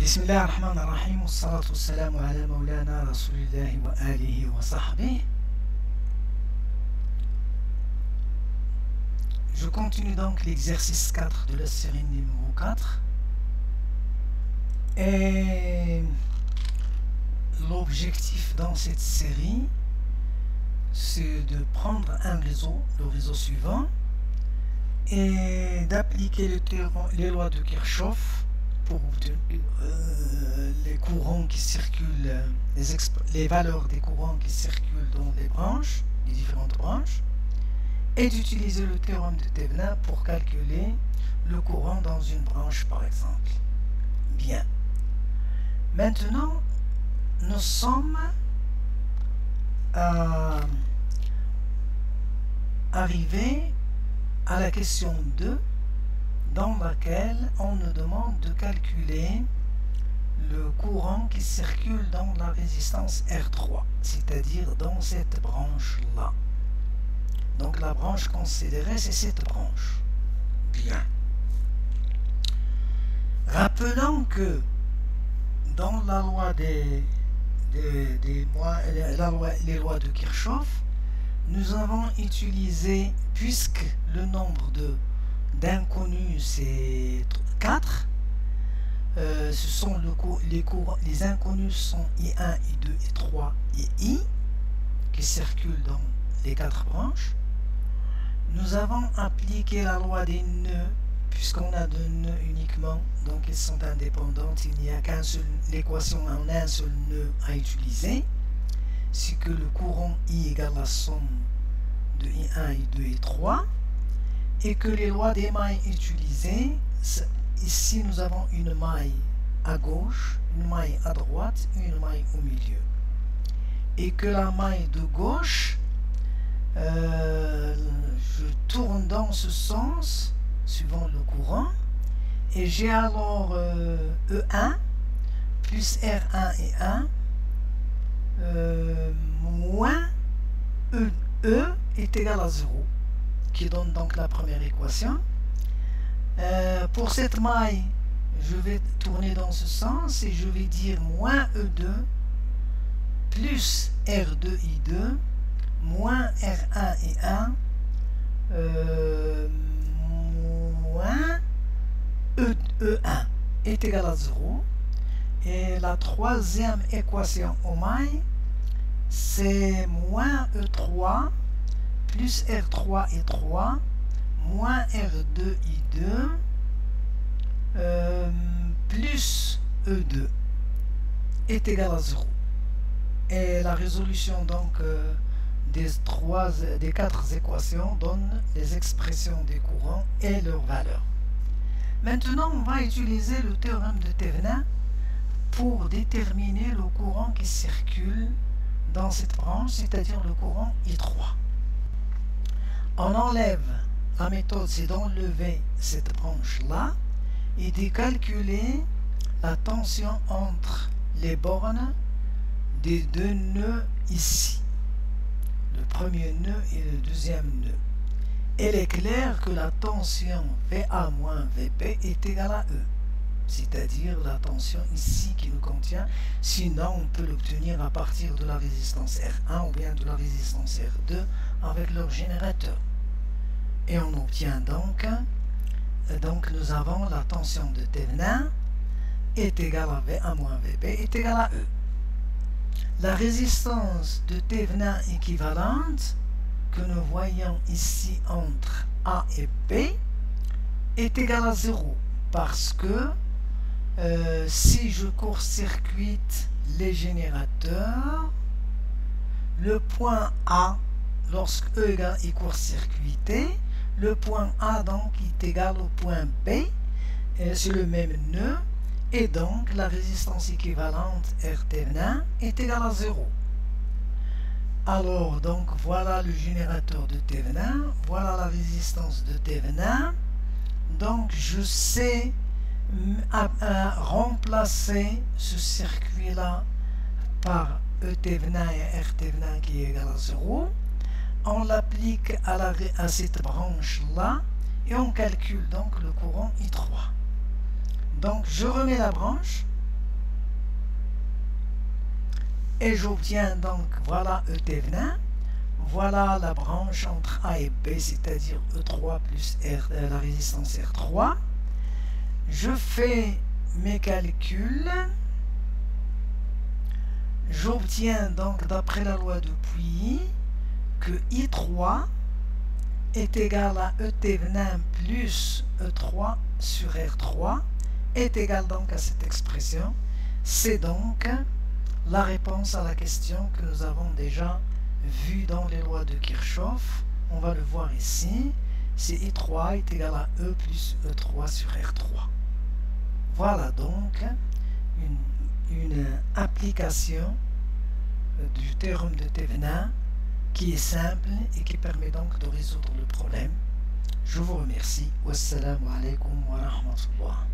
بسم الله الرحمن الرحيم والصلاة والسلام على مولانا رسول الله وآله وصحبه. Je continue donc l'exercice 4 de la série numéro 4. Et l'objectif dans cette série, c'est de prendre un réseau, le réseau suivant, et d'appliquer les lois de Kirchhoff pour les courants qui circulent, les valeurs des courants qui circulent dans les branches, les différentes branches, et d'utiliser le théorème de Thevenin pour calculer le courant dans une branche par exemple. Bien. Maintenant, nous sommes arrivés à la question 2, dans laquelle on nous demande de calculer le courant qui circule dans la résistance R3, c'est-à-dire dans cette branche-là. Donc la branche considérée, c'est cette branche. Bien. Rappelons que dans la loi les lois de Kirchhoff, nous avons utilisé, puisque le nombre d'inconnus c'est 4, ce sont les inconnus sont I1, I2, I3 et I qui circulent dans les 4 branches. Nous avons appliqué la loi des nœuds, puisqu'on a deux nœuds uniquement, donc ils sont indépendants, il n'y a qu'un seul, l'équation en un seul nœud à utiliser, c'est que le courant I égale la somme de I1, I2 et I3, et que les lois des mailles utilisées, ici nous avons une maille à gauche, une maille à droite, une maille au milieu. Et que la maille de gauche, je tourne dans ce sens, suivant le courant, et j'ai alors E1 plus R1 et 1 moins E est égal à 0, qui donne donc la première équation. Pour cette maille, je vais tourner dans ce sens et je vais dire moins E2 plus R2I2 moins R1 et 1 moins E1 est égal à 0. Et la troisième équation aux mailles, c'est moins E3 plus R3 et 3 moins R2I2 plus E2 est égal à 0. Et la résolution donc des 4 équations donne les expressions des courants et leurs valeurs. Maintenant, on va utiliser le théorème de Thevenin pour déterminer le courant qui circule dans cette branche, c'est-à-dire le courant I3. On enlève, la méthode c'est d'enlever cette branche-là et de calculer la tension entre les bornes des deux nœuds ici, le premier nœud et le deuxième nœud. Il est clair que la tension VA moins VP est égale à E, c'est-à-dire la tension ici qui nous contient, sinon on peut l'obtenir à partir de la résistance R1 ou bien de la résistance R2 avec leur générateur. Et on obtient donc nous avons la tension de Thevenin est égale à VA moins VP est égale à E. La résistance de Thevenin équivalente que nous voyons ici entre A et B est égale à 0 parce que si je court-circuite les générateurs, le point A, lorsque E est court-circuité, le point A donc est égal au point B, c'est le même nœud, et donc la résistance équivalente R Thevenin est égale à 0. Alors donc voilà le générateur de Thevenin, voilà la résistance de Thevenin. Donc je sais remplacer ce circuit-là par E Thevenin et R Thevenin qui est égal à 0. On l'applique à cette branche-là et on calcule donc le courant I3. Donc je remets la branche et j'obtiens donc, voilà E Thévenin, voilà la branche entre A et B, c'est-à-dire E3 plus la résistance R3. Je fais mes calculs. J'obtiens donc, d'après la loi de Pouilly, que I3 est égal à E Thévenin plus E3 sur R3 est égal donc à cette expression. C'est donc la réponse à la question que nous avons déjà vue dans les lois de Kirchhoff. On va le voir ici. C'est I3 est égal à E plus E3 sur R3. Voilà donc une application du théorème de Thévenin qui est simple et qui permet donc de résoudre le problème. Je vous remercie. Wassalamu alaikum wa rahmatullah.